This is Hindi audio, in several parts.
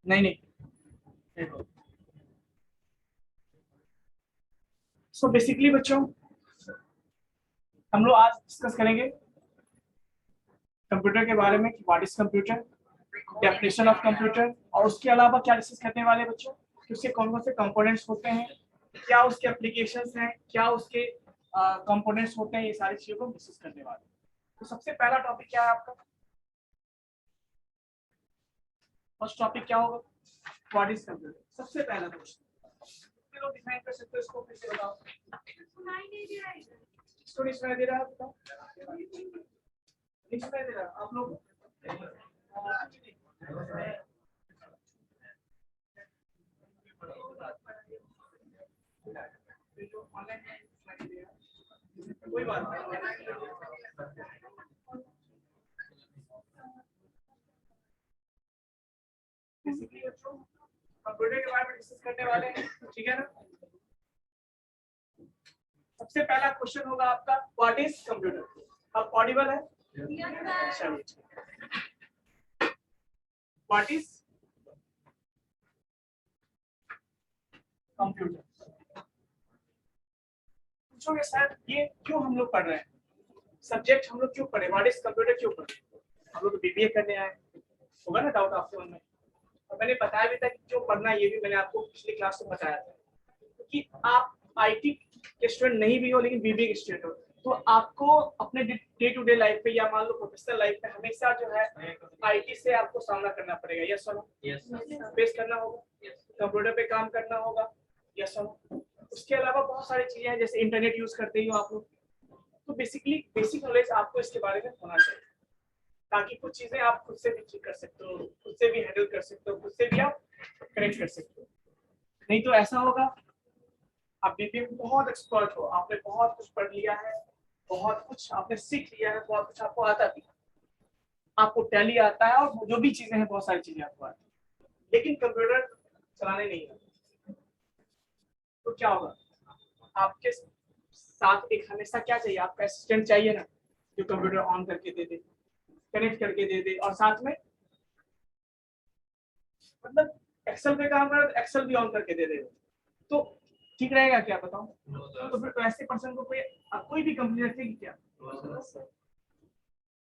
नहीं नहीं। सो बेसिकली बच्चों हम लोग आज डिस्कस करेंगे कंप्यूटर के बारे में कि what is computer, definition of computer, और उसके अलावा क्या डिस्कस करने वाले बच्चों कि उसके कौन कौन से कंपोनेंट्स होते हैं, क्या उसके एप्लीकेशंस हैं, क्या उसके कंपोनेंट्स होते हैं, ये सारी चीजों को डिस्कस करने वाले। तो सबसे पहला टॉपिक क्या है आपका? फर्स्ट टॉपिक क्या होगा? What is computer. सबसे पहला क्वेश्चन लोग डिफाइन कर सकते हो इसको, फिर से बताओ। इसको नहीं सुनाई दे रहा है? बताओ। नहीं सुनाई दे रहा आप लोग? कोई बात नहीं। कंप्यूटर के बारे में डिस्कस करने वाले हैं, ठीक है ना? सबसे पहला क्वेश्चन होगा आपका व्हाट इज कंप्यूटर। अब ऑडिबल है? What is computer. पूछोगे सर ये क्यों हम लोग पढ़ रहे हैं, सब्जेक्ट हम लोग क्यों पढ़े, व्हाट इज कंप्यूटर क्यों पढ़े? हम लोग तो बीबीए करने आए, होगा ना डाउट आपके मन में। और मैंने बताया भी था कि क्यों पढ़ना, ये भी मैंने आपको पिछली क्लास में बताया था कि आप आईटी के स्टूडेंट नहीं भी हो लेकिन बीबीए के स्टूडेंट हो, तो आपको अपने डे टू डे लाइफ पे या मान लो प्रोफेशनल लाइफ में हमेशा जो है आईटी से आपको सामना करना पड़ेगा। यस और नो? फेस करना होगा, कंप्यूटर पे काम करना होगा। यस और नो? उसके अलावा बहुत सारी चीजें हैं, जैसे इंटरनेट यूज करते ही हो आप लोग, तो बेसिकली बेसिक नॉलेज आपको इसके बारे में होना चाहिए, ताकि कुछ चीजें आप खुद से भी ठीक कर सकते हो, खुद से भी हैंडल कर सकते हो, खुद से भी आप करेक्ट कर सकते हो। नहीं तो ऐसा होगा आप बीबीए में बहुत एक्सपर्ट हो, आपने बहुत कुछ पढ़ लिया है, बहुत कुछ आपने सीख लिया है, बहुत कुछ आपको आता भी, आपको टैली आता है और जो भी चीजें हैं बहुत सारी चीजें आपको आती है, लेकिन कंप्यूटर चलाने नहीं आती, तो क्या होगा? आपके साथ एक हमेशा क्या चाहिए, आपका असिस्टेंट चाहिए ना, जो कंप्यूटर ऑन करके दे दे, कनेक्ट करके दे दे, और साथ में मतलब एक्सेल पे काम कर रहा है तो एक्सेल भी ऑन करके दे दे, तो ठीक रहेगा क्या बताओ? तो फिर ऐसे पर्सन को कोई भी कंपनी रखेगी क्या?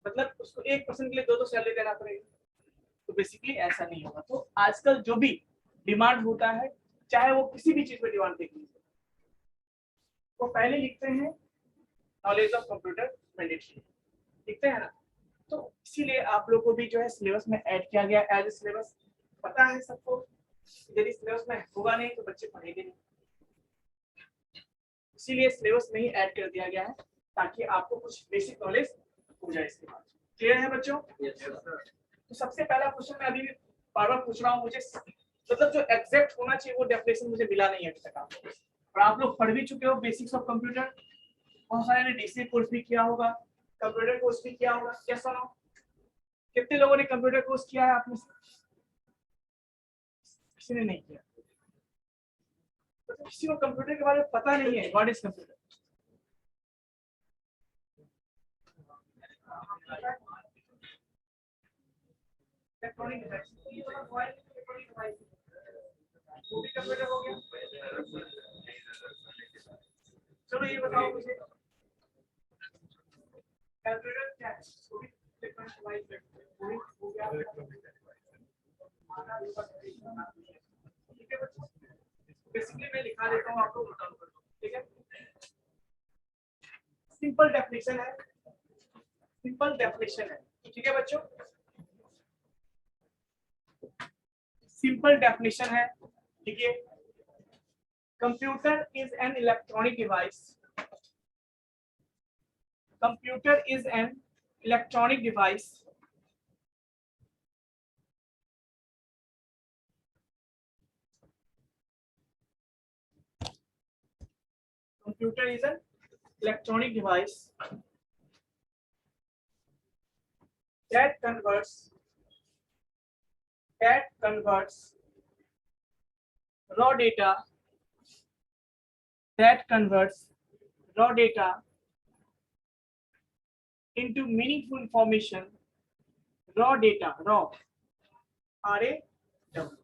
मतलब उसको 1% के लिए दो सैलरी देना पड़ेगा, तो बेसिकली ऐसा नहीं होगा। तो आजकल जो भी डिमांड होता है, चाहे वो किसी भी चीज पे डिमांड देख लीजिए, वो पहले लिखते हैं नॉलेज ऑफ कंप्यूटर मैंडेटरी, लिखते हैं ना? तो इसीलिए आप लोग को भी जो है सिलेबस में ऐड किया गया एज ए सिलेबस। पता है सबको, यदि सिलेबस में होगा नहीं तो बच्चे पढ़ेंगे नहीं, इसीलिए सिलेबस में ही ऐड कर दिया गया है, ताकि आपको कुछ बेसिक नॉलेज हो जाए इसके बाद। क्लियर है बच्चों? तो सबसे पहला क्वेश्चन मैं अभी भी बार बार पूछ रहा हूँ, मुझे मतलब जो एग्जैक्ट होना चाहिए वो डेफिनेशन मुझे मिला नहीं है अभी तक आपको, और आप लोग पढ़ भी चुके हो बेसिक्स ऑफ कंप्यूटर, बहुत सारे ने डीसी कोर्स भी किया होगा, कंप्यूटर कोर्स भी किया होगा। क्या सुनो, कितने लोगों ने कंप्यूटर कोर्स किया है आप में से? किसी ने नहीं किया, तो किसी को कंप्यूटर के बारे में पता नहीं है what is computer. Electronic device, वो भी कंप्यूटर हो गया। चलो ये बताओ मुझे कंप्यूटर क्या है? वो भी इलेक्ट्रॉनिक डिवाइस हो गया। ठीक है बच्चों, बेसिकली मैं लिखा देता हूँ आपको, बता दो। ठीक है, सिंपल डेफिनेशन है, सिंपल डेफिनेशन है। ठीक है बच्चों, सिंपल डेफिनेशन है। ठीक है, computer is an electronic device, computer is an electronic device computer is an electronic device that converts raw data that converts raw data into meaningful information. Raw data, raw, R-A-W,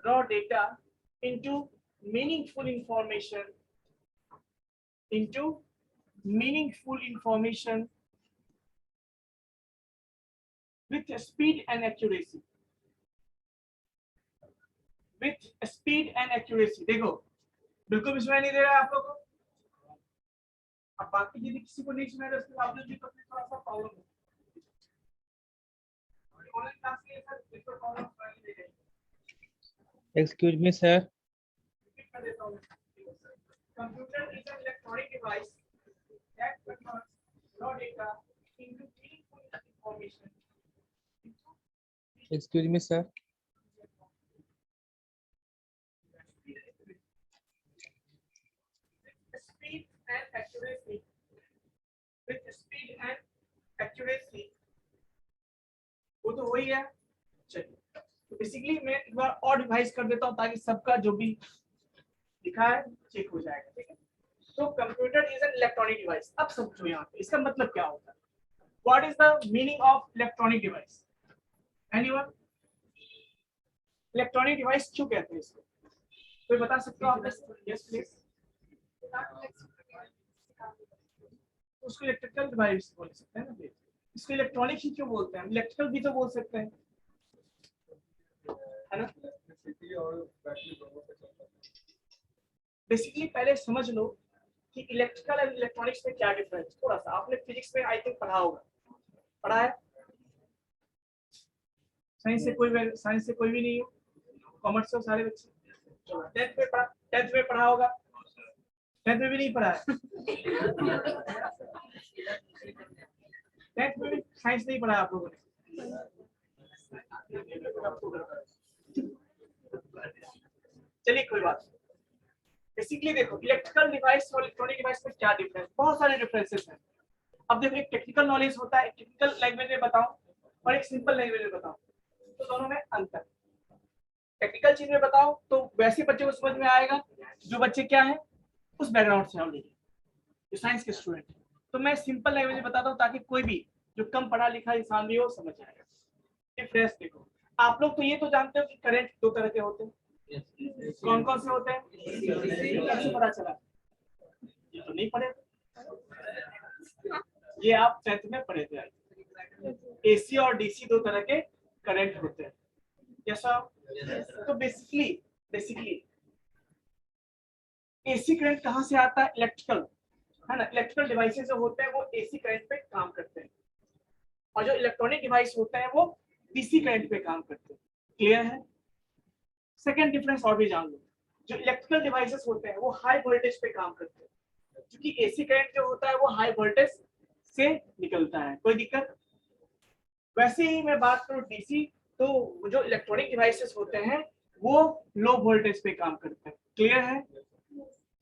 raw data into meaningful information, into meaningful information with speed and accuracy, with speed and accuracy. देखो बिल्कुल भी सुनाई नहीं दे रहा है आप लोगों को? अब बाकी यदि किसी को नहीं सुनाई दे उसके बावजूद भी तो थोड़ा सा प्रॉब्लम है। ऑनलाइन क्लास के लिए सर बिल्कुल प्रॉब्लम सुनाई दे रही है। Excuse me, sir. Computer is an electronic device that converts raw data into meaningful information. Excuse me, sir. Speed and accuracy. With speed and accuracy. वो तो वही है। चलिए तो बेसिकली मैं एक बार और रिवाइज कर देता हूँ ताकि सबका जो भी लिखा है चेक हो जाएगा। ठीक है, तो computer is an electronic device. अब समझो यहाँ पे इसका मतलब क्या होता है। What is the meaning of electronic device? Anyone? Electronic device क्यों कहते हैं इसको? कोई बता सकते हो आप? Yes please. उसको इलेक्ट्रिकल डिवाइस बोल सकते हैं ना प्लीज। इसको इलेक्ट्रॉनिक ही क्यों बोलते हैं? इलेक्ट्रिकल भी तो बोल सकते हैं, है ना? बेसिकली पहले समझ लो कि इलेक्ट्रिकल एंड इलेक्ट्रॉनिक्स में क्या डिफरेंस। थोड़ा सा आपने फिजिक्स में आई थिंक पढ़ा होगा, पढ़ा है? साइंस से कोई भी नहीं हो, कॉमर्स से सारे बच्चे। 10th में पढ़ा होगा, 10th में भी नहीं पढ़ा है। 10th में भी साइंस नहीं पढ़ा आप लोगों ने। चलिए कोई बात। बेसिकली देखो इलेक्ट्रिकल डिवाइस और इलेक्ट्रॉनिक डिवाइस में क्या डिफरेंस, बहुत सारे डिफरेंसेस हैं। अब देखो एक टेक्निकल नॉलेज होता है, टेक्निकल लैंग्वेज में बताऊं और एक सिंपल लैंग्वेज में बताऊं, तो दोनों में अंतर। टेक्निकल चीज में बताओ तो वैसे बच्चे को समझ में आएगा जो बच्चे क्या है उस बैकग्राउंड से ऑलरेडी, जो साइंस के स्टूडेंट है। तो मैं सिंपल लैंग्वेज में बताता हूँ ताकि कोई भी जो कम पढ़ा लिखा इंसान भी हो समझ आएगा। डिफरेंस देखो, आप लोग तो ये तो जानते हो कि करंट दो तरह के होते हैं। कौन कौन से होते हैं? कैसे पता चला? ये तो नहीं पढ़े, ये आप 10th में पढ़े थे। एसी और डीसी दो तरह के करंट होते हैं। Yes sir. तो बेसिकली एसी करंट कहां से आता है? इलेक्ट्रिकल, है ना? इलेक्ट्रिकल डिवाइसेस जो होते हैं वो एसी करंट पे काम करते हैं और जो इलेक्ट्रॉनिक डिवाइस होते हैं वो डीसी करंट पे काम करते हैं। क्लियर है? सेकंड डिफरेंस और भी जान लो, जो इलेक्ट्रिकल डिवाइसेस होते हैं वो हाई वोल्टेज पे काम करते हैं, क्योंकि एसी करंट जो होता है वो हाई वोल्टेज से निकलता है। कोई दिक्कत? वैसे ही मैं बात करूं डीसी, तो जो इलेक्ट्रॉनिक डिवाइसेस होते हैं वो लो वोल्टेज पे काम करते हैं। क्लियर है?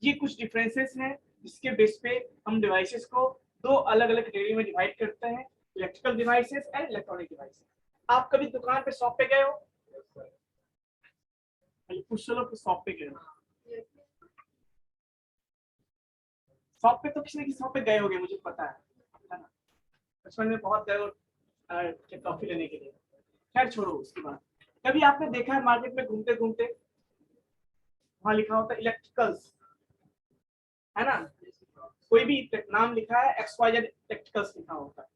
ये कुछ डिफरेंसेस हैं जिसके बेस पे हम डिवाइसेस को दो अलग अलग कैटेगरी में डिवाइड करते हैं, electrical devices and electronic devices. आप कभी दुकान पे शॉप पे गए हो? पूछ लो कि शॉप पे गए हो। शॉप पे तो किसी न किसी शॉप पे गए होगे, मुझे पता है ना? बचपन में बहुत गए हो कॉफी लेने के लिए। खैर छोड़ो उसकी बात। कभी आपने देखा है मार्केट में घूमते घूमते वहां लिखा होता है इलेक्ट्रिकल्स, है ना? कोई भी नाम लिखा है XYZ इलेक्ट्रिकल्स लिखा होता है।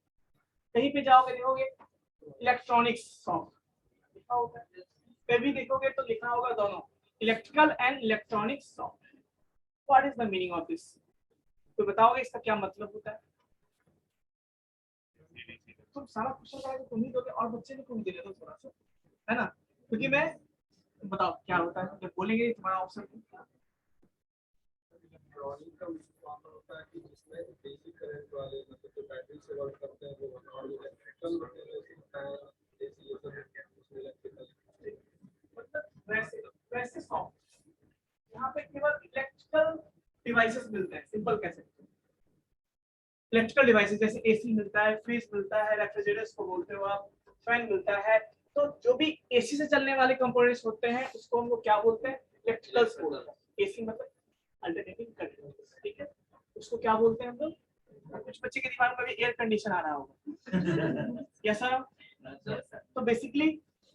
कहीं पे जाओगे देखोगे इलेक्ट्रॉनिक्स शॉप लिखा होता है, कभी देखोगे तो लिखा होगा दोनों electrical and electronics shop. What is the meaning of this? तो बताओगे इसका क्या मतलब होता है? तुम सारा क्वेश्चन करोगे तुम ही दोगे और बच्चे को तुम दे दो थोड़ा सा, है ना? क्योंकि मैं बताओ क्या होता है जब बोलेंगे तुम्हारा ऑप्शन होता है कि जिसमें बेसिक करंट वाले मतलब जो बैटरी से वर्क करते हैं वो और इलेक्ट्रिकल होता है एसी ये सब उसमें इलेक्ट्रिकल मतलब वैसे सॉफ्ट यहाँ पे केवल इलेक्ट्रिकल डिवाइसेस मिलते हैं, सिंपल कह सकते हैं। इलेक्ट्रिकल डिवाइसेस जैसे एसी मिलता है, फ्रिज मिलता है, रेफ्रिजरेटर्स को बोलते हो आप, फैन मिलता है। तो जो भी एसी से चलने वाले कंपोनेंट्स होते हैं उसको हम लोग क्या बोलते हैं? इलेक्ट्रिकल्स बोलते हैं। एसी मतलब अल्टरनेटिंग करंट, ठीक है? उसको क्या बोलते हैं हम लोग? कुछ बच्चे के दिमाग में भी एयर कंडीशन आ रहा होगा। Yes sir. तो बेसिकली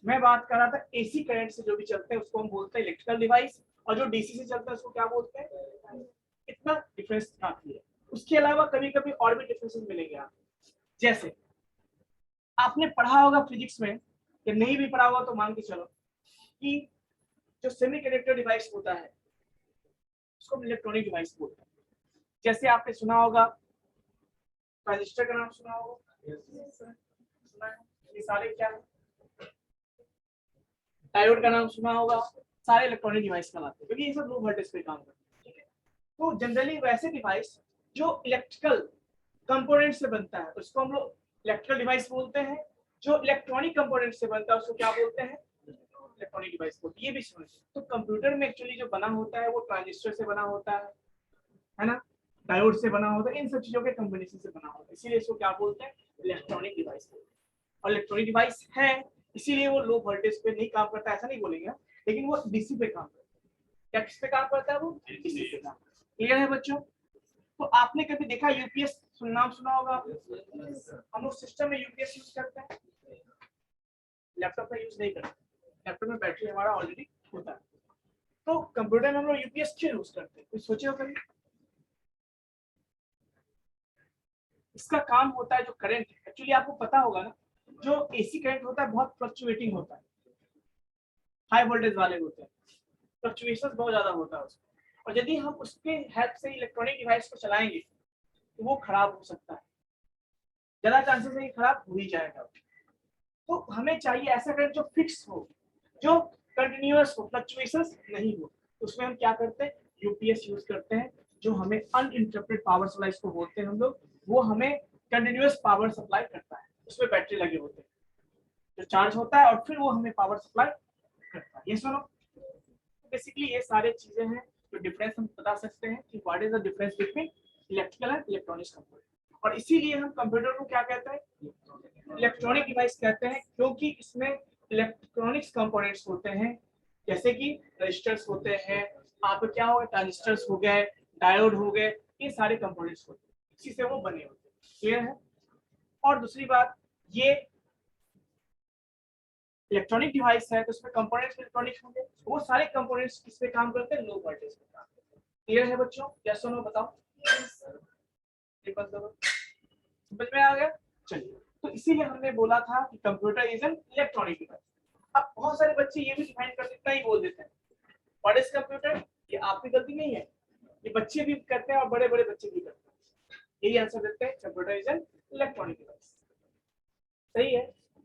मैं बात कर रहा था एसी करंट से जो भी चलते हैं उसको हम बोलते हैं इलेक्ट्रिकल डिवाइस, और जो डीसी से चलता है उसको क्या बोलते हैं। इतना डिफरेंस काफी है। उसके अलावा कभी कभी और भी डिफरेंसेस मिलेंगे आप, जैसे आपने पढ़ा होगा फिजिक्स में, या नहीं भी पढ़ा होगा तो मान के चलो कि जो सेमीकंडक्टर डिवाइस होता है उसको इलेक्ट्रॉनिक डिवाइस बोलते हैं। जैसे आपने सुना होगा ट्रांजिस्टर का नाम सुना होगा, सुना है? ये सारे क्या है, डायोड का नाम सुना होगा, सारे इलेक्ट्रॉनिक डिवाइस कहलाते हैं क्योंकि ये सब लो वोल्टेज पे काम करते हैं। ठीक है, तो जनरली वैसे डिवाइस जो इलेक्ट्रिकल कंपोनेंट से बनता है उसको हम लोग इलेक्ट्रिकल डिवाइस बोलते हैं, जो इलेक्ट्रॉनिक कंपोनेंट से बनता है उसको क्या बोलते हैं, इलेक्ट्रॉनिक डिवाइस बोलते हैं। ये भी समझ, तो कंप्यूटर में एक्चुअली जो बना होता है वो ट्रांजिस्टर से बना होता है ना, डायोड से बना होता है, इन सब चीजों के कॉम्बिनेशन से बना होता है, इसीलिए इसको क्या बोलते हैं, इलेक्ट्रॉनिक डिवाइस बोलते हैं। और इलेक्ट्रॉनिक डिवाइस है इसीलिए वो लो वोल्टेज पे नहीं काम करता, ऐसा नहीं बोलेंगे, लेकिन वो डीसी पे काम करता है। क्या किस पे काम करता है, वो डीसी पे काम करता है। क्लियर है बच्चों? तो आपने कभी देखा यूपीएस नाम सुना होगा, हम लोग सिस्टम में यूपीएस यूज करते हैं, लैपटॉप में यूज नहीं करते, लैपटॉप में बैटरी हमारा ऑलरेडी होता है। तो कंप्यूटर में हम लोग यूपीएस क्यों यूज करते हैं, कुछ सोचे हो कभी? इसका काम होता है जो करंट, एक्चुअली आपको पता होगा ना, जो एसी करंट होता है बहुत फ्लक्चुएटिंग होता है, हाई वोल्टेज वाले होते हैं, फ्लक्चुएशन बहुत ज्यादा होता है उसमें, और यदि हम उसके हेल्प से इलेक्ट्रॉनिक डिवाइस को चलाएंगे तो वो खराब हो सकता है, ज्यादा चांसेस है कि खराब हो ही जाएगा। तो हमें चाहिए ऐसा करंट जो फिक्स हो, जो कंटिन्यूअस हो, फ्लक्चुएशंस नहीं हो, उसमें हम क्या करते हैं, यूपीएस यूज करते हैं, जो हमें अनइंटरप्टेड पावर सप्लाई को बोलते हैं हम लोग, वो हमें कंटिन्यूअस पावर सप्लाई करता है, उसमें बैटरी लगे होते हैं जो चार्ज होता है और फिर वो हमें पावर सप्लाई करता है। ये सुनो, बेसिकली ये सारे चीजें हैं जो डिफरेंस हम बता सकते हैं कि what is the difference between electrical and electronics component. और इसीलिए हम कंप्यूटर को क्या कहते हैं, इलेक्ट्रॉनिक डिवाइस कहते हैं, क्योंकि इसमें इलेक्ट्रॉनिक्स कंपोनेंट्स होते हैं, जैसे कि रजिस्टर्स होते हैं, आपको क्या होगा, ट्रांजिस्टर्स हो गए, डायोड हो गए, ये सारे कंपोनेंट्स होते हैं, इसी से वो बने होते हैं। क्लियर है? और दूसरी बात, ये इलेक्ट्रॉनिक डिवाइस है तो उसमें कंपोनेंट्स इलेक्ट्रॉनिक्स होंगे, वो सारे कंपोनेंट्स किस पे काम करते हैं, लो वोल्टेज पे काम करते हैं। क्लियर है बच्चों? यस और नो बताओ, समझ में आ गया? चलिए, तो इसीलिए हमने बोला था कि computer is an electronic device. अब बहुत सारे बच्चे ये भी डिफाइन कर देते हैं, ही बोल देते हैं व्हाट इज कंप्यूटर। ये आपकी गलती नहीं है, ये बच्चे भी करते हैं और बड़े बड़े बच्चे भी करते हैं, यही आंसर देते हैं, computer is an electronic device. सही है,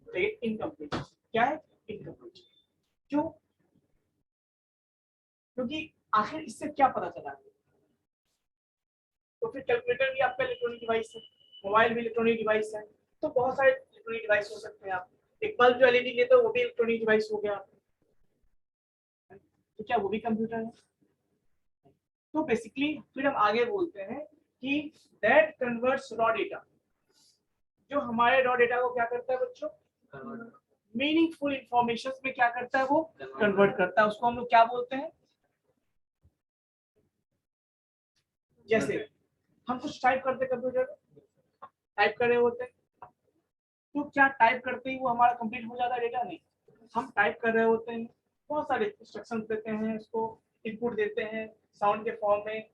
लेकिन इनकम्प्लीट। क्या है? इनकम्प्लीट। क्यों? क्योंकि आखिर इससे क्या पता चला, तो फिर कैलकुलेटर भी आपका इलेक्ट्रॉनिक डिवाइस है, मोबाइल भी इलेक्ट्रॉनिक डिवाइस है, तो बहुत सारे इलेक्ट्रॉनिक डिवाइस हो सकते हैं। आप एक बल्ब जो एलईडी लेते हो वो भी इलेक्ट्रॉनिक डिवाइस हो गया, तो क्या वो भी कंप्यूटर है? तो बेसिकली फिर हम आगे बोलते हैं कि दैट कन्वर्ट्स रॉ डेटा, जो हमारे रॉ डेटा को क्या करता है बच्चों, मीनिंगफुल इंफॉर्मेशन में क्या करता है, वो कन्वर्ट करता है, उसको हम लोग क्या बोलते हैं, जैसे हम कुछ टाइप करते कंप्यूटर, टाइप कर रहे होते हैं, तो क्या टाइप करते ही वो हमारा कंप्लीट हो जाता है डेटा? नहीं, हम टाइप कर रहे होते हैं, बहुत सारे इंस्ट्रक्शंस देते हैं, उसको इनपुट देते हैं साउंड के फॉर्म में,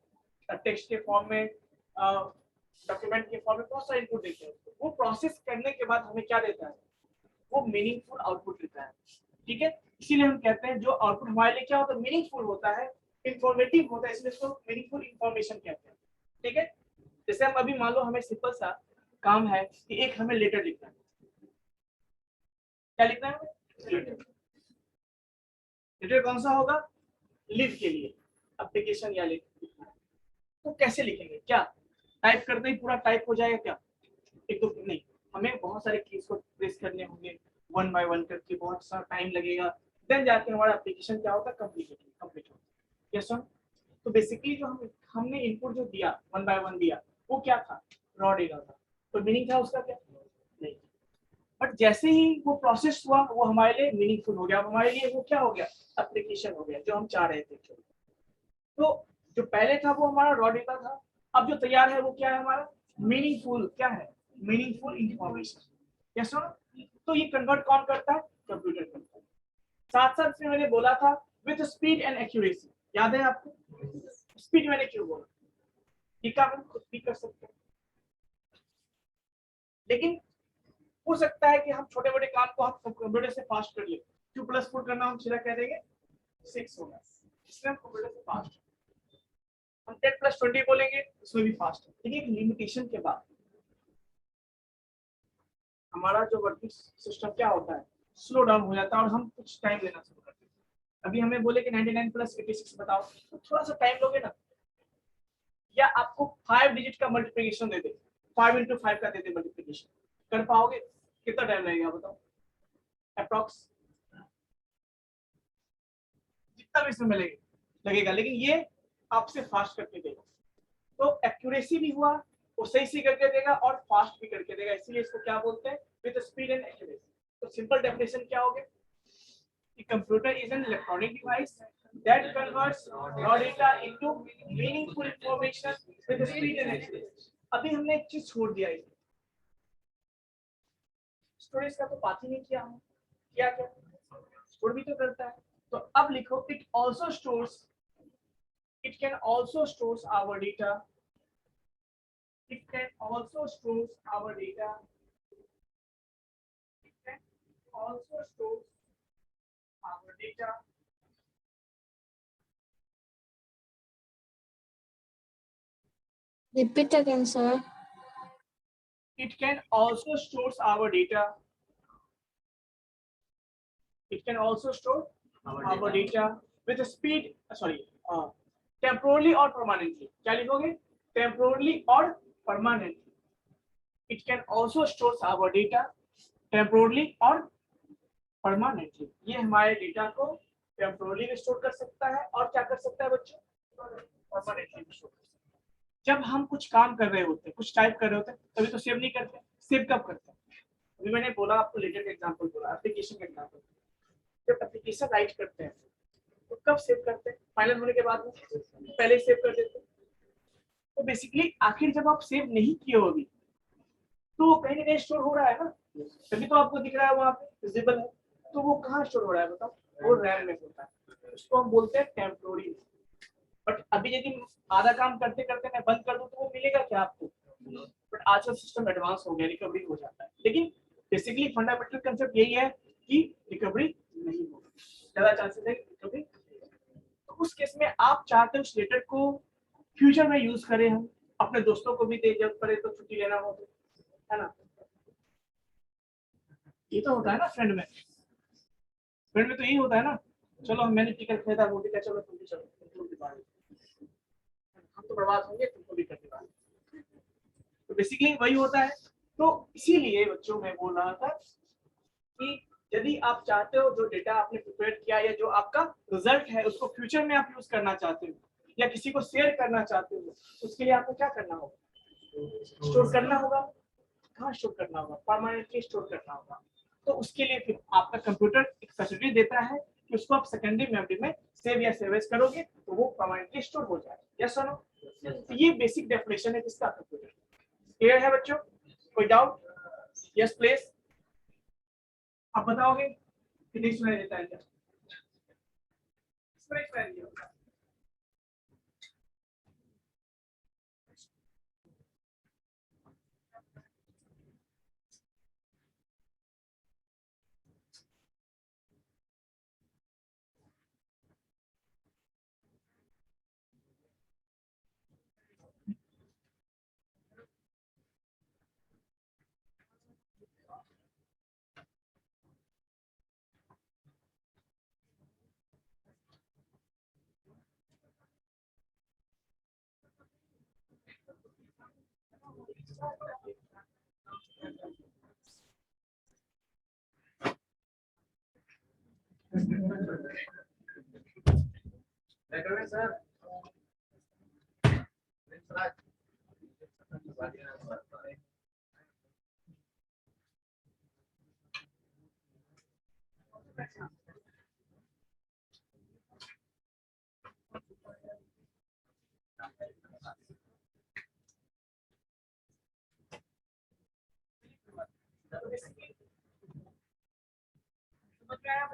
टेक्स्ट के फॉर्म में, डॉक्यूमेंट के फॉर्म में, बहुत सारे इनपुट देते हैं, वो प्रोसेस करने के बाद हमें क्या देता है, वो मीनिंगफुल आउटपुट देता है। ठीक है, इसीलिए हम कहते हैं जो आउटपुट हमारे लिए क्या होता है, मीनिंगफुल होता है, इंफॉर्मेटिव होता है, इसलिए इसको मीनिंगफुल इंफॉर्मेशन कहते हैं। ठीक है, जैसे हम अभी मान लो हमें सिंपल सा काम है कि एक हमें लेटर लिखना है, क्या लिखना है, लेटर कौन सा होगा, लिव के लिए, एप्लीकेशन या लिखना है, तो कैसे लिखेंगे, क्या टाइप करते ही पूरा टाइप हो जाएगा क्या, एक तो नहीं, हमें बहुत सारे कीज को प्रेस करने होंगे, वन बाय वन करके, बहुत सारा टाइम लगेगा, देन जाके हमारा एप्लीकेशन क्या होगा, कंप्लीट होगा। Yes sir? तो बेसिकली जो हमने इनपुट जो दिया, वन बाय वन दिया, वो क्या था, रॉ डेटा था, तो मीनिंग था उसका क्या, नहीं, बट जैसे ही वो प्रोसेस हुआ वो हमारे लिए मीनिंगफुल हो गया, हमारे लिए वो क्या हो गया, एप्लीकेशन हो गया, जो हम चाह रहे थे। तो जो पहले था वो हमारा रॉ डेटा था, अब जो तैयार है वो क्या है हमारा, मीनिंगफुल, क्या है, मीनिंगफुल इंफॉर्मेशन। Yes sir? तो ये कन्वर्ट कौन करता है, कंप्यूटर करता है। साथ साथ में मैंने बोला था विद स्पीड एंड एक्यूरेसी, याद है आपको? स्पीड मैंने क्यों बोला? ठीक है, हम खुद भी कर सकते हैं, लेकिन हो सकता है कि हम छोटे बड़े काम को हम कंप्यूटर से फास्ट कर ले। 2+4 करना हम सीधा कह देंगे 6 होगा, इसमें हम कंप्यूटर से फास्ट। हम 10+20 बोलेंगे, उसमें भी फास्ट है, लेकिन एक लिमिटेशन के बाद हमारा जो वर्किंग सिस्टम क्या होता है, स्लो डाउन हो जाता है और हम कुछ टाइम लेना शुरू करते हैं। अभी हमें बोले कि 99+86 बताओ, तो थोड़ा सा टाइम लोगे ना, या आपको 5 डिजिट का मल्टीप्लिकेशन दे दे, 5 × 5 का दे दे मल्टीप्लिकेशन, कर पाओगे? कितना टाइम लगेगा बताओ? अप्रॉक्स जितना भी समय लगेगा, लेकिन ये आपसे फास्ट करके देगा। तो एक्यूरेसी भी हुआ, वो सही करके देगा और फास्ट भी करके देगा, इसीलिए इसको क्या बोलते हैं? With speed and accuracy. तो सिंपल डेफिनेशन क्या होगी? कि computer is an electronic device that converts raw data into meaningful information with speed and accuracy. अभी हमने एक चीज छोड़ दिया है, स्टोरेज का तो बात ही नहीं किया हमने। क्या स्टोर भी तो करता है। तो अब लिखो it also stores, it can also stores our data, it can also stores our data, it can also stores our data, Repeat again, sir. it can also stores our data, it can also store our data with a speed, temporarily or permanently. क्या लिखोगे? temporarily or permanently. It can also stores our data temporarily or permanently. ये हमारे डेटा को टेम्पोरली भी स्टोर कर सकता है और क्या कर सकता है बच्चों? परमानेंटली भी स्टोर कर सकता है। जब हम कुछ काम कर रहे होते हैं, कुछ टाइप कर रहे होते हैं, तभी तो सेव नहीं करते। सेव कब करते हैं? अभी मैंने बोला आपको, लेटेस्ट एग्जांपल बोला, एप्लीकेशन का एग्जांपल। जब एप्लीकेशन राइट करते हैं तो कब सेव करते हैं? फाइनल होने के बाद में, पहले सेव कर देते हैं। तो बेसिकली आखिर जब आप सेव नहीं किए होगी तो कहीं ना कहीं स्टोर हो रहा है ना, तभी तो आपको दिख रहा है वहां पे विजिबल है। तो वो कहाँ स्टोर हो रहा है बताओ? वो रैम में होता है, उसको हम बोलते हैं टेम्पोररी। बट अभी यदि आधा काम करते करते मैं बंद कर दूं तो वो मिलेगा क्या आपको? बट आजकल सिस्टम एडवांस हो गया, रिकवरी हो जाता है, लेकिन बेसिकली फंडामेंटल कंसेप्ट यही है कि रिकवरी नहीं होगी, ज्यादा चांसेस है रिकवरी। तो उस केस में आप चाहते हो उस लेटर को फ्यूचर में यूज करें, हम अपने दोस्तों को भी दे, जब पड़े तो छुट्टी लेना हो तो, है ना? ये तो होता है ना फ्रेंड में, फ्रेंड में तो यही होता है ना। चलो मैंने टिकट खरीदा, वो टिकट, चलो तुम भी चलो, तुम भी बाहर, हम तो बर्बाद होंगे, तुमको भी करके बाहर। तो बेसिकली वही होता है। तो इसीलिए बच्चों मैं बोल रहा था कि यदि आप चाहते हो जो डेटा आपने प्रिपेयर किया या जो आपका रिजल्ट है उसको फ्यूचर में आप यूज करना चाहते हो या किसी को शेयर करना चाहते हो, उसके लिए आपको क्या करना होगा? स्टोर करना होगा। कहाँ स्टोर करना होगा? परमानेंटली स्टोर करना होगा। तो उसके लिए फिर आपका कंप्यूटर एक फैसिलिटी देता है कि उसको आप सेकेंडरी मेमोरी में सेव या सेव एज करोगे तो वो परमानेंटली स्टोर हो जाएगा। यस और नो? तो ये बेसिक डेफिनेशन है किसका? कंप्यूटर। क्लियर है बच्चों? कोई डाउट? Yes please. आप बताओगे कि नहीं सुनाई देता है क्या? सुनाई देता है। सर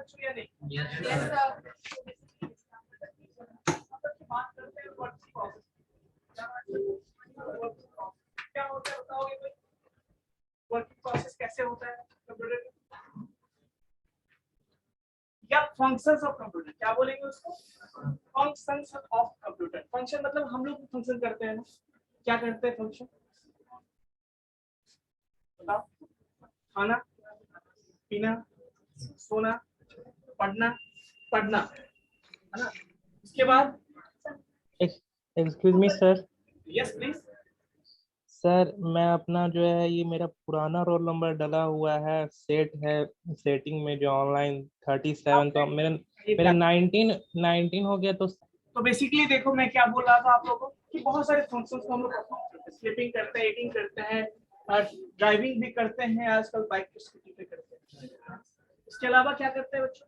बच्चों या नहीं? Yes, Yes, sir. sir. बात करते हैं वर्किंग प्रोसेस। क्या होता है बताओगे कोई? वर्किंग प्रोसेस कैसे होता है कंप्यूटर में? या फंक्शंस ऑफ कंप्यूटर, क्या बोलेंगे उसको? Functions of computer. फंक्शन मतलब हम लोग फंक्शन करते हैं ना, क्या करते हैं फंक्शन? बताओ। खाना, पीना, सोना, पढ़ना, पढ़ना, है ना? उसके बाद excuse me sir. Yes please. Sir मैं अपना जो है ये मेरा पुराना रोल नंबर डला हुआ है, सेट है सेटिंग में जो ऑनलाइन 37, तो मेरा 19 हो गया। तो बेसिकली देखो मैं क्या बोल रहा था आप लोगों को कि बहुत सारे फंक्शंस को हम लोग परफॉर्म करते हैं, स्लीपिंग करते हैं, ईटिंग करते हैं, ड्राइविंग भी करते हैं, आजकल बाइक स्कूटी पे करते हैं। इसके अलावा क्या करते हैं बच्चों?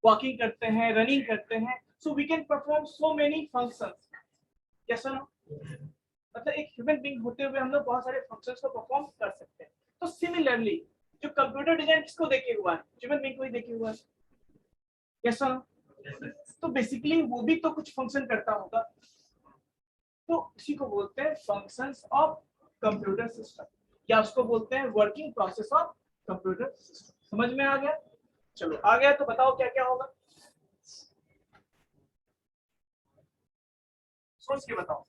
वॉकिंग करते हैं, रनिंग करते हैं। So we can perform so many functions. Yes और नो? मतलब एक ह्यूमन बीइंग होते हुए हम लोग बहुत सारे फंक्शंस को परफॉर्म कर सकते हैं। तो सिमिलरली जो कंप्यूटर डिजाइन किसको देखे हुआ है? ह्यूमन बीइंग को ही देखे हुआ है। यस और नो? तो बेसिकली वो भी तो कुछ फंक्शन करता होगा, तो उसी को बोलते हैं फंक्शंस ऑफ कंप्यूटर सिस्टम, या उसको बोलते हैं working process of computer system. समझ में आ गया? चलो आ गया तो बताओ क्या क्या होगा, सोच के बताओ।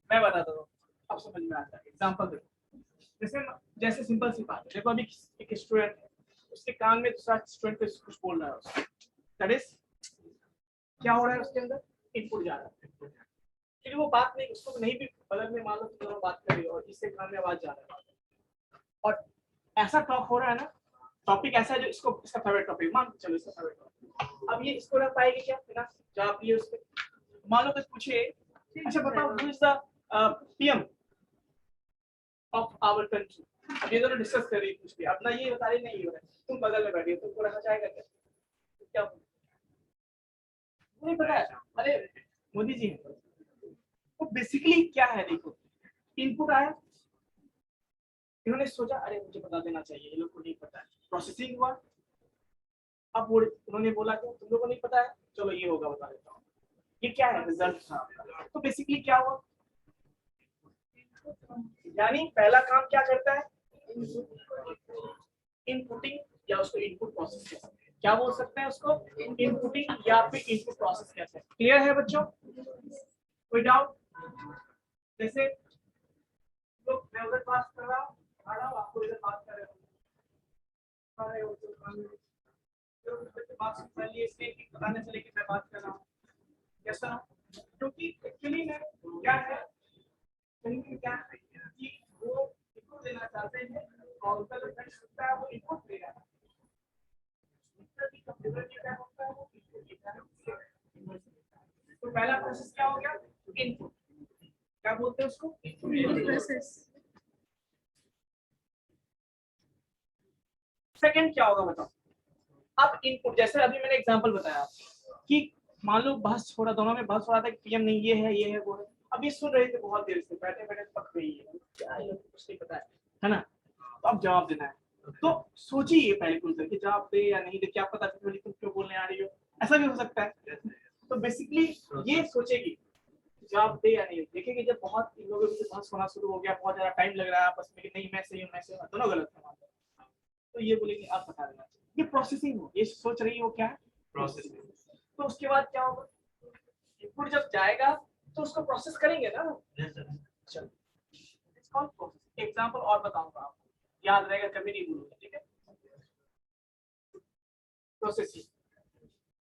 मैं बताता हूँ, अब समझ में आता है। एग्जांपल देखो, जैसे सिंपल सी बात है। देखो अभी एक स्टूडेंट है, उसके कान में दूसरा स्टूडेंट कुछ बोल रहा है उसको, दैट इज क्या हो रहा है उसके अंदर? इनपुट जा रहा है, क्योंकि वो बात नहीं, उसको नहीं भी बगल में मान लो कि दोनों बात कर रही हो और इससे कान में आवाज जा रहा है, और ऐसा टॉक हो रहा है ना, टॉपिक ऐसा है जो इसको, इसका फेवरेट टॉपिक मान के चलो, इसका फेवरेट टॉपिक। अब ये इसको रख पाएगी क्या बिना जवाब दिए उसके? मान लो कुछ पूछे, अच्छा बताओ who is the PM of our country. अब ये दोनों डिस्कस कर रही है, कुछ भी अपना ये बता रही नहीं हो रहा है, तुम बगल में बैठी हो, तुमको रखा जाएगा क्या? क्या नहीं पता है? अरे मोदी जी है। तो बेसिकली क्या है, देखो इनपुट आया, इन्होंने सोचा अरे मुझे बता देना चाहिए, ये लोग को नहीं पता है, प्रोसेसिंग हुआ। अब वो उन्होंने बोला कि तुम लोग को नहीं पता है, चलो ये होगा बता देता हूँ। ये क्या है? रिजल्ट था। तो बेसिकली क्या हुआ, यानी पहला काम क्या करता है? इनपुटिंग, या उसको इनपुट प्रोसेस कहते हैं। क्या बोल सकते हैं उसको? इनपुटिंग या फिर इनपुट प्रोसेस कहते हैं। क्लियर है बच्चों? कोई डाउट? जैसे लोग मैं उधर पास कर रहा हूँ, आपको इधर पास कर रहे हो, इसलिए कि बताने से लेके मैं बात कर रहा हूँ, कैसा? क्योंकि एक्चुअली में क्या है, कहीं क्या है कि वो इनपुट देना चाहते हैं और उनका जो फ्रेंड होता है वो इनपुट दे रहा है। कंप्यूटर की क्या होता है, वो इनपुट देता है। तो पहला प्रोसेस क्या हो गया? इनपुट। क्या बोलते हैं उसको? Input process. सेकंड क्या होगा बताओ? अब इनपुट, जैसे अभी मैंने एग्जांपल बताया कि मान लो बहस हो रहा, दोनों में बहस हो रहा था कि पीएम नहीं ये है वो है। अब ये सुन रहे थे बहुत देर से, बैठे बैठे पक गई है, क्या ये कुछ नहीं पता है ना? तो अब जवाब देना है, तो सोचिए पहले खुल करके जवाब दे या नहीं दे, क्या पता तुम क्यों बोलने आ रही हो, ऐसा भी हो सकता है। तो बेसिकली ये सोचेगी जवाब दे या नहीं। देखेंगे जब बहुत इन लोगों के पास होना शुरू हो गया, बहुत ज्यादा टाइम लग रहा है आपस में कि नहीं मैं सही हूँ, मैं सही हूँ, दोनों गलत है, तो ये बोलेंगे आप बता देना। ये प्रोसेसिंग हो, ये सोच रही हो क्या है? प्रोसेसिंग। तो उसके बाद क्या होगा? इनपुट जब जाएगा तो उसको प्रोसेस करेंगे ना। चलो इट्स कॉल्ड प्रोसेस। एग्जांपल और बताऊंगा आपको, याद रहेगा, कभी नहीं भूलूंगा, ठीक है? प्रोसेसिंग।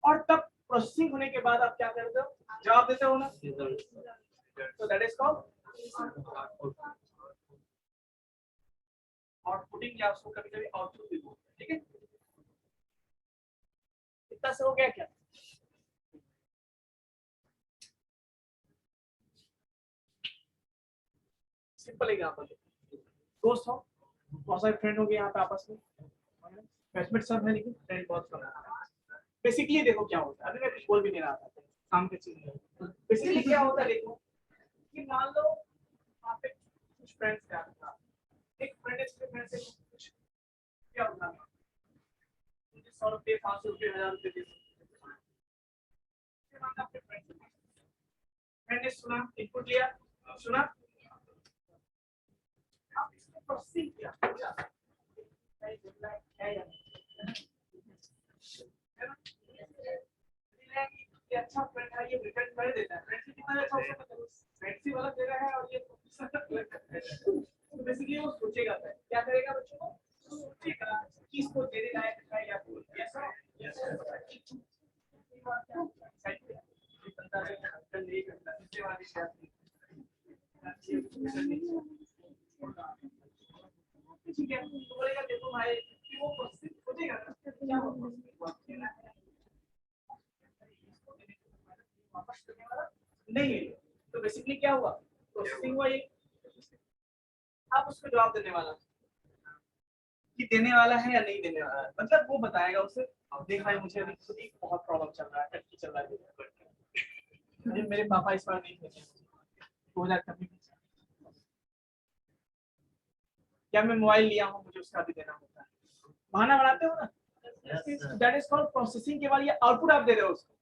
और तब प्रोसेसिंग होने के बाद आप क्या करते हो? जवाब देते हो ना, तो दैट इज कॉल्ड आउटपुटिंग, या उसको कभी कभी आउटपुट भी बोलते हैं, ठीक है? इतना से हो गया क्या? सिंपल एग्जांपल, दोस्त हो, बहुत सारे फ्रेंड हो गए यहाँ पे आपस में, बैचमेट सब है लेकिन फ्रेंड बहुत कम है। बेसिकली देखो क्या होता है, अभी मैं कुछ बोल भी नहीं रहा था काम के चीज में। बेसिकली क्या होता है देखो कि मान लो वहाँ पे कुछ फ्रेंड्स का था, एक फ्रेंड मैंने इसके फ्रेंड से कुछ क्या होगा, मुझे 100 रुपये 500 रुपये 1000 रुपये दे सकते, मैंने सुना, इनपुट लिया, सुना, आप इसको प्रोसेसिंग किया, ये अच्छा फ्रेंड है, ये रिटर्न कर देता है, फ्रेंड से कितना अच्छा हो सकता है, फ्रेंड से वाला दे रहा है और ये तो बेसिकली वो सोचेगा, क्या करेगा बच्चों को, सोचेगा कि इसको देने लायक है या ऐसा ठीक है, तो बोलेगा देखो भाई कि वो प्रोसेस सोचेगा ना, क्या वो वापस करने वाला नहीं है, तो बेसिकली क्या हुआ, प्रोसेसिंग हुआ, ये आप उसको जवाब देने वाला कि देने वाला है या नहीं देने वाला है, मतलब वो बताएगा उसे, देख भाई मुझे अभी खुद ही बहुत प्रॉब्लम चल रहा है, टट्टी चल रहा है, मेरे पापा इस बार नहीं थे, 2026 क्या मैं मोबाइल लिया हूँ, मुझे उसका भी देना होता है, बहाना बनाते हो ना, दैट इज कॉल्ड प्रोसेसिंग। के बाद ये आउटपुट आप दे रहे हो उसको,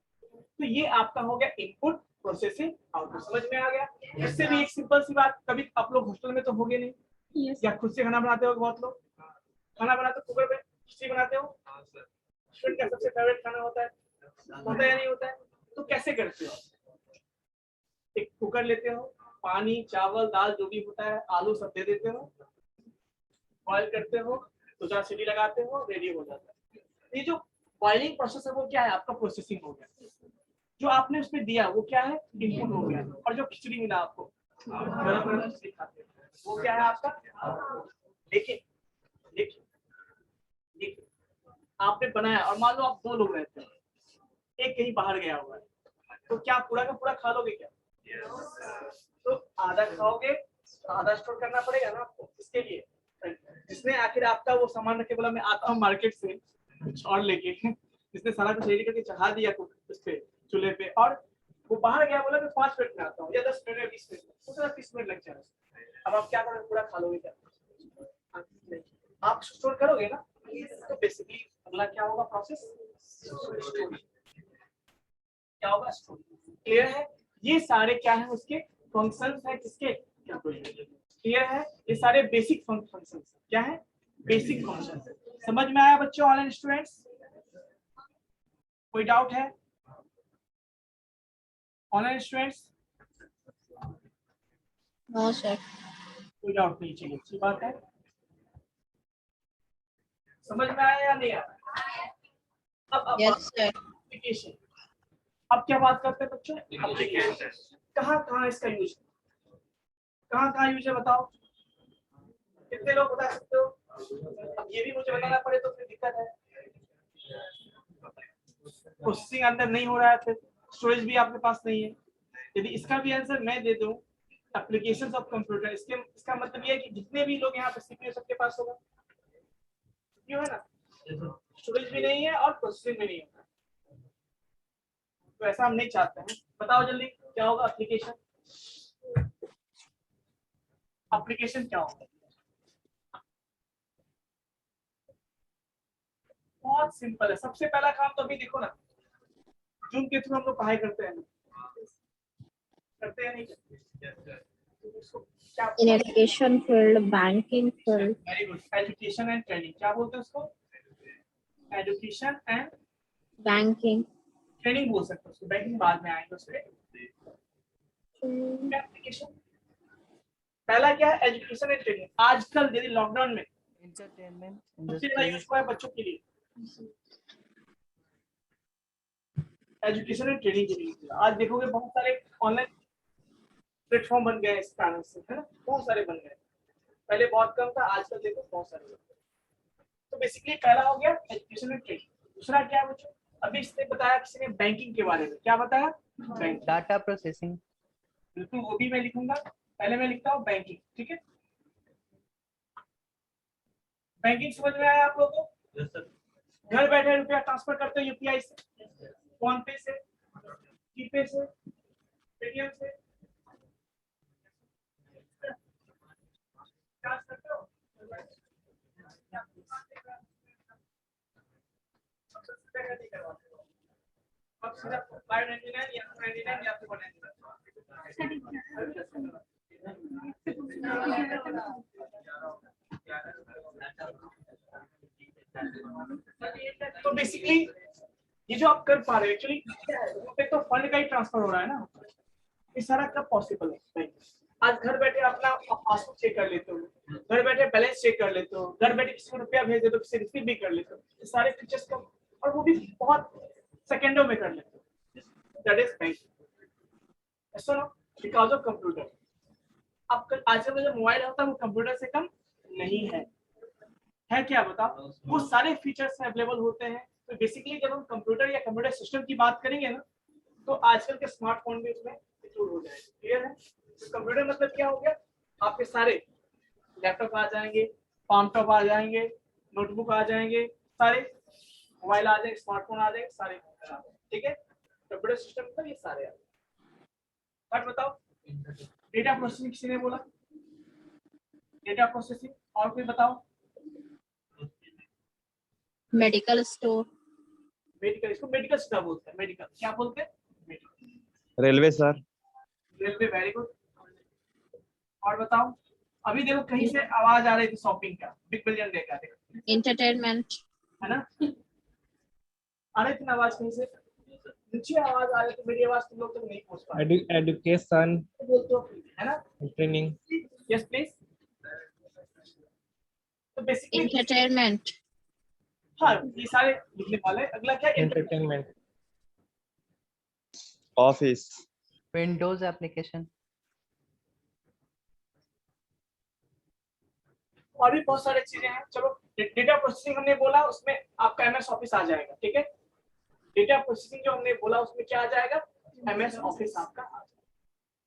तो ये आपका हो गया इनपुट, प्रोसेसिंग, आउटपुट, समझ में आ गया। इससे भी एक सिंपल सी बात, कभी आप लोग हॉस्टल में तो होगे नहीं, या खुद से खाना बनाते हो, बहुत लोग खाना बनाते हो कुकर में, खिचड़ी बनाते हो, स्टूडेंट का सबसे फेवरेट खाना होता है या नहीं होता है, तो कैसे करते हो, एक कुकर लेते हो, पानी चावल दाल जो भी होता है, आलू सब दे देते हो, बॉईल करते हो, 2-4 सीटी लगाते हो, रेडी हो जाता है। ये जो बॉइलिंग प्रोसेस है वो क्या है, आपका प्रोसेसिंग हो गया, जो आपने उसमें दिया वो क्या है, इनपुट हो गया, और जो खिचड़ी मिला आपको गरम खिचड़ी खाते हैं वो क्या है आपका, लेकिन आपने बनाया और मान लो आप 2 लोग रहते हैं, एक कहीं बाहर गया हुआ है, तो क्या पूरा का पूरा खा लोगे क्या, तो आधा खाओगे, आधा स्टोर करना पड़ेगा ना आपको, इसके लिए जिसने आखिर आपका वो सामान रखे, बोला मैं आता हूँ मार्केट से कुछ और लेके, जिसने सारा कुछ रेडी करके चढ़ा दिया उस पे चूल्हे पे, और वो बाहर गया, बोला मैं 5 मिनट में आता हूँ या 10 मिनट या 20 मिनट, उसका 30 मिनट लग जाएगा, अब आप क्या करोगे, पूरा खा लोगे क्या, आप स्टोर करोगे ना, तो बेसिकली अगला क्या होगा प्रोसेस, क्या होगा, स्टोर। क्लियर है, ये सारे क्या है उसके फंक्शंस है, किसके, क्लियर है, ये सारे बेसिक फंक्शंस क्या है, बेसिक फंक्शंस, समझ में आया बच्चों, ऑनलाइन स्टूडेंट्स, कोई डाउट है ऑनलाइन स्टूडेंट्स, नो सर। कोई डाउट नहीं, चाहिए अच्छी बात है, समझ में आया या नहीं आया, अब यस सर। एप्लीकेशन, अब क्या बात करते हैं बच्चों, एप्लीकेशन कहाँ इसका यूज, कहाँ यूज है बताओ, कितने लोग बता सकते हो, अब ये भी मुझे बताना पड़े तो फिर दिक्कत है, प्रोसेसिंग अंदर नहीं हो रहा है, फिर स्टोरेज भी आपके पास नहीं है, यदि इसका भी आंसर मैं दे दूं एप्लीकेशंस ऑफ कंप्यूटर, इसका मतलब ये है कि जितने भी लोग यहाँ पे सीपीयू सबके पास होगा, क्यों है ना, स्टोरेज भी नहीं है और प्रोसेसिंग भी नहीं है, तो ऐसा हम नहीं चाहते हैं, बताओ जल्दी क्या होगा एप्लीकेशन, एप्लीकेशन क्या होगा, बहुत सिंपल है, सबसे पहला काम तो अभी देखो ना, जूम के थ्रू हम लोग पढ़ाई करते हैं नहीं करते, in education field, banking field, very good, education and training, क्या बोलते हैं उसको, एजुकेशन एंड बैंकिंग, ट्रेनिंग बोल सकते हो उसको, बैंकिंग बाद में आएंगे उसके, एप्लीकेशन पहला क्या है, एजुकेशन एंड ट्रेनिंग, आजकल यदि लॉकडाउन में एंटरटेनमेंट सबसे ज्यादा यूज हुआ है बच्चों के लिए, एजुकेशन एंड ट्रेनिंग के लिए, आज देखोगे बहुत सारे ऑनलाइन प्लेटफॉर्म बन गए इस कारण से, है ना, बहुत सारे बन गए, पहले बहुत कम था, आजकल देखो बहुत सारे, तो बेसिकली पहला हो गया एजुकेशन एंड ट्रेनिंग, दूसरा क्या है बच्चों, अभी इसने बताया किसी ने बैंकिंग के बारे में, क्या बताया, बैंक, डाटा प्रोसेसिंग, बिल्कुल वो भी मैं लिखूंगा, पहले मैं लिखता हूँ बैंकिंग, ठीक है, बैंकिंग समझ में आया आप लोगों को, घर बैठे रुपया ट्रांसफर करते हो यूपीआई से, फोन पे से, जीपे से, पेटीएम से, चार्ज करते हो, का नहीं करवाते हो, अब सिर्फ 599 या 299 या फिर 199। तो बेसिकली ये जो आप कर पा रहे हो एक्चुअली तो फंड का ही ट्रांसफर हो रहा है ना, ये सारा कब पॉसिबल है? आज घर बैठे अपना पासबुक चेक कर लेते हो, घर बैठे बैलेंस चेक कर लेते हो, घर बैठे किसी को रुपया भेज देते हो, किसी रिसीव भी कर लेते हो, ये सारे फीचर्स का, और वो भी बहुत सेकंडों में कर लेते हो। That is bank so because of computer. अब आजकल में जो मोबाइल होता है वो कंप्यूटर से कम नहीं है क्या बताओ? वो सारे फीचर्स अवेलेबल होते हैं। तो बेसिकली जब हम कंप्यूटर या कंप्यूटर सिस्टम की बात करेंगे ना, तो आजकल के स्मार्टफोन भी उसमें इंक्लूड हो जाएगा। क्लियर है? तो कंप्यूटर मतलब क्या हो गया? आपके सारे लैपटॉप आ जाएंगे, पाम टॉप आ जाएंगे, नोटबुक आ जाएंगे, सारे मोबाइल आ जाएंगे, स्मार्टफोन आ जाएंगे, सारे ठीक है। कंप्यूटर सिस्टम मतलब ये सारे आ जाएंगे। बट बताओ डेटा प्रोसेसिंग किसी ने बोला? डेटा प्रोसेसिंग और कोई बताओ? मेडिकल स्टोर, मेडिकल, इसको मेडिकल स्टोर बोलते हैं। मेडिकल क्या बोलते हैं? Medical. Railway sir. Railway, very good. और बताओ अभी देखो कहीं से आवाज आ रही थी शॉपिंग का, बिग बिलियन डे का, एंटरटेनमेंट, है ना? आ रही थी ना आवाज कहीं से? नीचे आवाज आ रही थी, मेरी आवाज तुम लोग तक नहीं पहुंच पा रही। एजुकेशन, बोलते हो है ना? Training, yes please. तो बेसिकली एंटरटेनमेंट, हाँ ये सारे लिखने वाले। अगला क्या? Entertainment, office. विंडोज एप्लीकेशन, और भी बहुत सारी चीजें हैं। चलो डेटा प्रोसेसिंग हमने बोला, उसमें आपका एमएस ऑफिस आ जाएगा। ठीक है, डेटा प्रोसेसिंग जो हमने बोला उसमें क्या आ जाएगा? एमएस ऑफिस आपका आ जाएगा।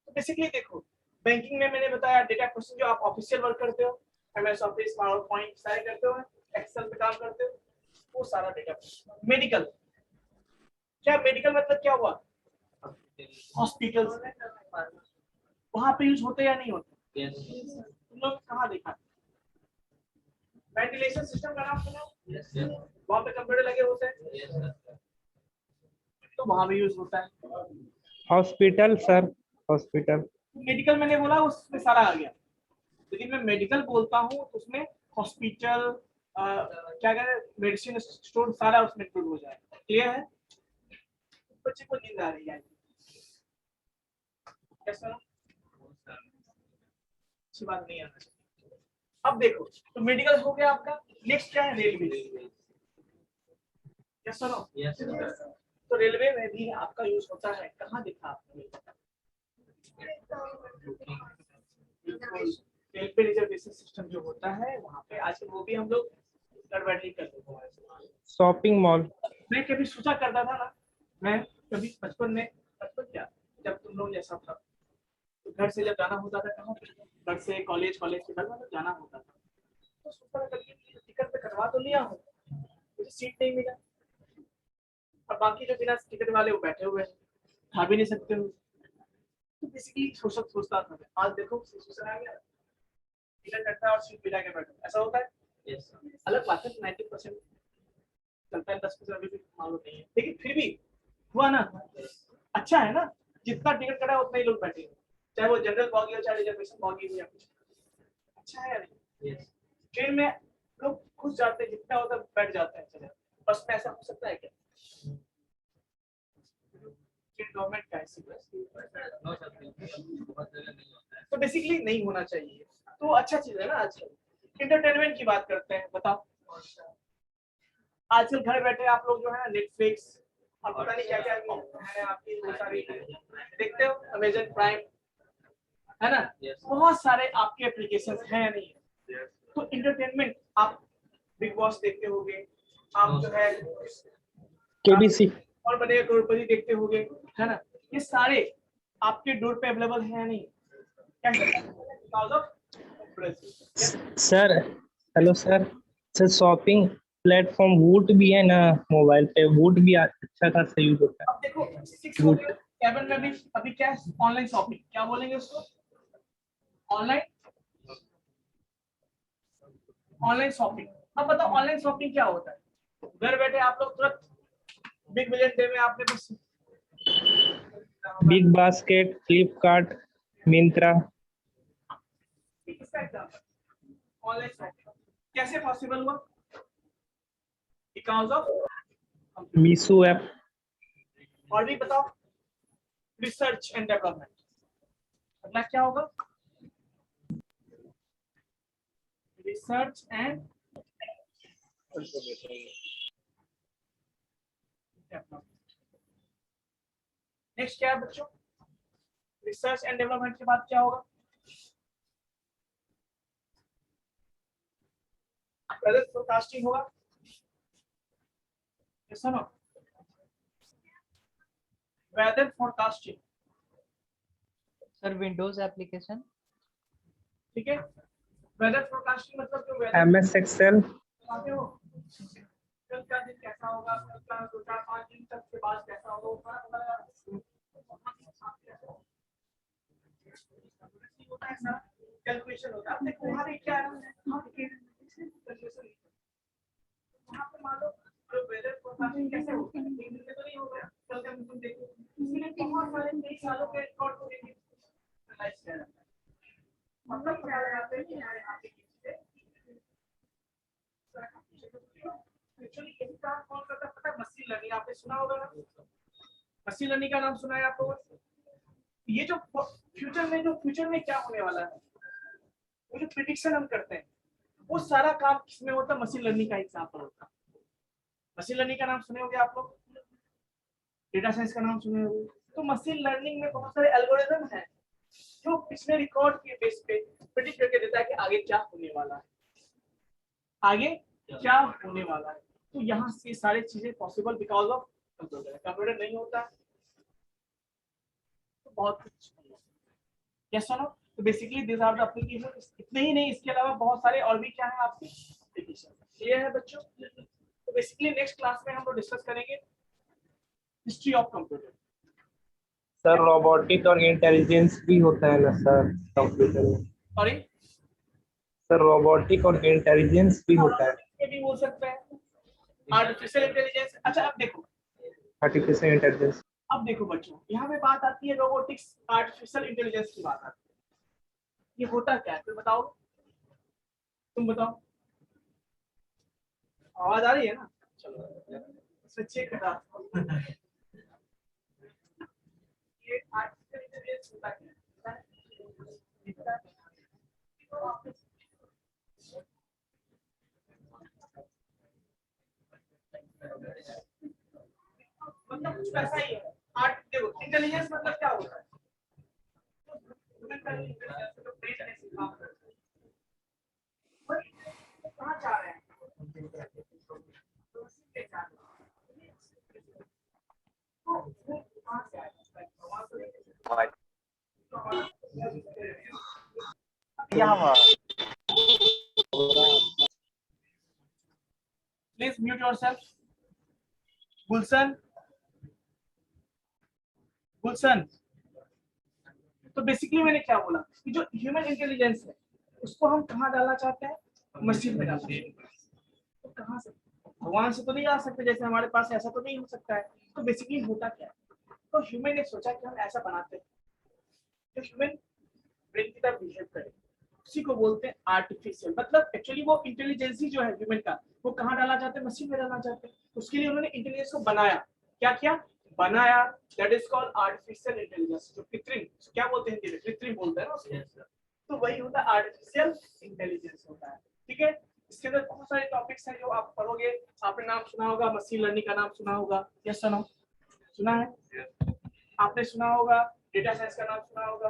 तो बेसिकली देखो बैंकिंग में मैंने बताया डेटा प्रोसेसिंग जो आप ऑफिशियल वर्क करते हो, एमएस ऑफिस, पावर पॉइंट सारे करते हो, एक्सेल पे काम करते हो, वो सारा डेटा। मेडिकल क्या? मेडिकल मतलब क्या हुआ? हॉस्पिटल, वहां पे यूज होते या नहीं होते? तुम लोग कहाँ देखा? वेंटिलेशन सिस्टम का नाम सुना? वहां पे कंप्यूटर लगे होते हैं, तो वहां भी यूज होता है। Hospital sir, hospital. मेडिकल मैंने बोला उसमें सारा आ गया, लेकिन मैं मेडिकल बोलता हूँ तो उसमें हॉस्पिटल क्या कहते हैं, मेडिसिन स्टोर सारा उसमें इंक्लूड हो जाएगा। क्लियर है? बच्चे को नींद आ रही है कैसा? अच्छी बात नहीं आना चाहिए। अब देखो तो मेडिकल हो गया आपका। नेक्स्ट क्या है? रेलवे। Yes sir no? तो रेलवे में भी आपका यूज होता है। कहाँ देखा आपने? रेलवे रिजर्वेशन सिस्टम जो होता है वहाँ पे आजकल वो भी हम लोग घर बैठे ही कर देते हैं। Shopping mall. मैं कभी सोचा करता था ना, मैं कभी बचपन में, बचपन क्या जब तुम लोग जैसा था, तो घर से जब जाना होता था, कहाँ घर से कॉलेज, कॉलेज से घर मतलब जाना होता था, तो सोचा करके टिकट पे करवा तो लिया हूँ, मुझे सीट नहीं मिला। और बाकी जो बिना टिकट वाले वो बैठे हुए हैं, खा भी नहीं सकते हो। तो बेसिकली सोचता था। आज देखो सिचुएशन आ गया, टिकट कटता है और सीट मिला के बैठो, ऐसा होता है। अलग बात है 90% चलता है, 10% अभी भी मालूम नहीं है, लेकिन फिर भी हुआ ना, अच्छा है ना। जितना टिकट कटा उतना ही लोग बैठे हैं, चाहे वो जनरल बॉगी हो चाहे रिजर्वेशन बॉगी हो या कुछ। अच्छा है यार। ट्रेन में लोग खुश जाते हैं, जितना होता है बैठ जाते हैं, चले। बस में ऐसा हो सकता है क्या? गवर्नमेंट का तो बेसिकली नहीं होना चाहिए, तो अच्छा चीज है ना। आजकल इंटरटेनमेंट की बात करते हैं। बताओ आजकल घर बैठे आप लोग जो है नेटफ्लिक्स और पता नहीं क्या क्या है आपकी, वो सारी देखते हो, अमेजन प्राइम है ना, बहुत सारे आपके एप्लीकेशन हैं नहीं? तो इंटरटेनमेंट आप बिग बॉस देखते होगे, आप जो है केबीसी और बने करोड़पति देखते होगे, है ना? ये सारे आपके डोर पे अवेलेबल है नहीं? Sir. Hello sir. Sir shopping platform वूट भी है ना, मोबाइल पे वूट भी अच्छा खासा यूज होता अब देखो 6 हो गया, 7 में भी अभी क्या है? ऑनलाइन शॉपिंग, क्या बोलेंगे उसको? Online shopping. अब बताओ ऑनलाइन शॉपिंग क्या होता है? घर बैठे आप लोग तुरंत बिग बिलियन डे में आपने बस बिग बास्केट, फ्लिपकार्ट, मिंत्रा। इसका एग्जांपल ऑनलाइन शॉपिंग कैसे पॉसिबल हुआ? Because of Meesho app. और भी बताओ, रिसर्च एंड डेवलपमेंट। अगला क्या होगा? रिसर्च एंड नेक्स्ट क्या है बच्चों? रिसर्च एंड डेवलपमेंट के बाद क्या होगा? वेदर फोरकास्टिंग होगा। सुनो, weather forecasting, sir Windows application. ठीक है। वेदर फोरकास्टिंग मतलब जो वेदर एमएस एक्सेल। आते हो, कल का दिन कैसा होगा, कल का 2-4-5 दिन तक के बाद कैसा होगा, कैलकुलेशन होता है। अब देखो वहाँ पे क्या है, वहाँ पे मान लो जो वेदर फोरकास्टिंग कैसे होगा, एक दिन में तो नहीं होगा, कल का मौसम देखो, इसलिए बहुत सारे कई सालों के रिकॉर्ड को देखिए एनालाइज किया जाता है। मतलब क्या लगाते हैं कि यहाँ पे एक्चुअली यही काम कौन करता है पता है? Machine learning. आपने सुना होगा ना, मशीन लर्निंग का नाम सुना है आपको? ये जो फ्यूचर में क्या होने वाला है, वो जो प्रिडिक्शन हम करते हैं, वो सारा काम किसमें होता है? मशीन लर्निंग का एग्जांपल होता है। मशीन लर्निंग का नाम सुने होंगे आप लोग, डेटा साइंस का नाम सुने होंगे। तो मशीन लर्निंग में बहुत सारे एल्गोरिदम हैं जो पिछले रिकॉर्ड के बेस पे प्रिडिक्ट करके देता है कि आगे क्या होने वाला है, आगे क्या होने वाला है। तो यहाँ से सारी चीजें possible because of computer. Computer नहीं होता तो बहुत कुछ यस सुनो। तो basically this are the application. इतने ही नहीं, इसके अलावा बहुत सारे और भी क्या है आपके एप्लीकेशन। क्लियर है बच्चों? तो बेसिकली नेक्स्ट क्लास में हम लोग डिस्कस करेंगे history of computer. Sir robotic और इंटेलिजेंस भी होता है ना सर कंप्यूटर में? सॉरी, सर रोबोटिक और इंटेलिजेंस भी होता है? ये भी बोल सकते हैं, आर्टिफिशियल इंटेलिजेंस। अच्छा अब देखो, आर्टिफिशियल इंटेलिजेंस। अब देखो बच्चों, यहाँ पे बात आती है रोबोटिक्स आर्टिफिशियल इंटेलिजेंस की बात आती है। ये होता क्या है फिर बताओ, तुम बताओ। आवाज आ रही है ना? चलो इसमें चेक करा। ये आर्टिफिशियल इंटेलिजेंस होता क्या है? मतलब कुछ वैसा ही है। आर्ट देखो, इंटेलिजेंस मतलब क्या होता है? कहाँ जा रहे हैं? Please mute yourself. गुलशन, गुलशन। तो बेसिकली मैंने क्या बोला कि जो ह्यूमन इंटेलिजेंस है उसको हम कहाँ डालना चाहते हैं? मशीन में डालना चाहते हैं। तो कहाँ से? भगवान से तो नहीं आ सकते, जैसे हमारे पास ऐसा तो नहीं हो सकता है। तो बेसिकली होता क्या है? तो ह्यूमन ने सोचा कि हम ऐसा बनाते हैं जो ह्यूमन ब्रेन की तरह बिहेव करे, उसी को बोलते हैं आर्टिफिशियल। मतलब एक्चुअली वो इंटेलिजेंसी जो है ह्यूमन का, वो कहाँ डालना चाहते हैं? मशीन में डालना चाहते हैं। उसके लिए उन्होंने इंटेलिजेंस को बनाया। क्या किया? बनाया। That is called artificial intelligence. जो कृत्रिम, क्या बोलते हैं हिंदी में? कृत्रिम बोलते हैं ना उसको। तो वही होता है आर्टिफिशियल इंटेलिजेंस होता है। ठीक है। इसके अंदर बहुत सारे टॉपिक्स हैं जो आप पढ़ोगे। आपने नाम सुना होगा, मशीन लर्निंग का नाम सुना होगा। यस सुनो, सुना है? आपने सुना होगा, डेटा साइंस का नाम सुना होगा,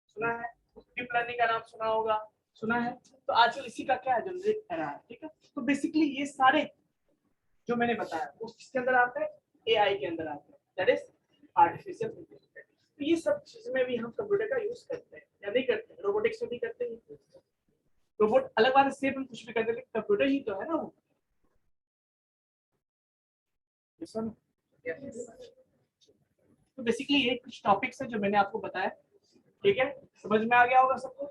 सुना है? डीप लर्निंग का नाम सुना होगा, सुना है? तो आजकल इसी का क्या है, जनरेट कर रहा है। ठीक है। तो बेसिकली ये सारे जो मैंने बताया वो किसके अंदर आते हैं? एआई के अंदर आते हैं, दैट इज आर्टिफिशियल इंटेलिजेंस। तो ये सब चीज में भी हम कंप्यूटर का यूज करते हैं या नहीं करते हैं? रोबोटिक्स में भी करते हैं। रोबोट अलग बात है, सेम हम कुछ भी करते हैं, कंप्यूटर ही तो है ना वो। तो बेसिकली ये कुछ टॉपिक्स है जो मैंने आपको बताया। ठीक है, समझ में आ गया होगा सबको?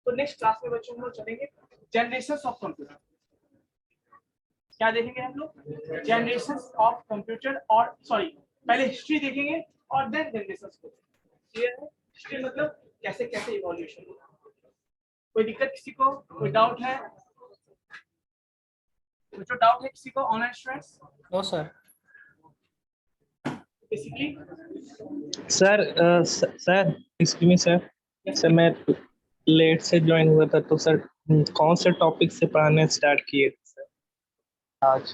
तो नेक्स्ट क्लास में बच्चों हम लोग चलेंगे जनरेशन ऑफ कंप्यूटर। क्या देखेंगे हम लोग? जनरेशन ऑफ कंप्यूटर, और सॉरी पहले हिस्ट्री देखेंगे और देन जनरेशन को। क्लियर है? हिस्ट्री मतलब कैसे कैसे इवोल्यूशन हुआ। कोई दिक्कत किसी को? कोई डाउट है? कोई जो डाउट है किसी को online students? No, sir. Basically sir sir excuse me sir, sir मैं लेट से ज्वाइन हुआ था, तो सर कौन से टॉपिक से पढ़ाने स्टार्ट किए थे सर आज?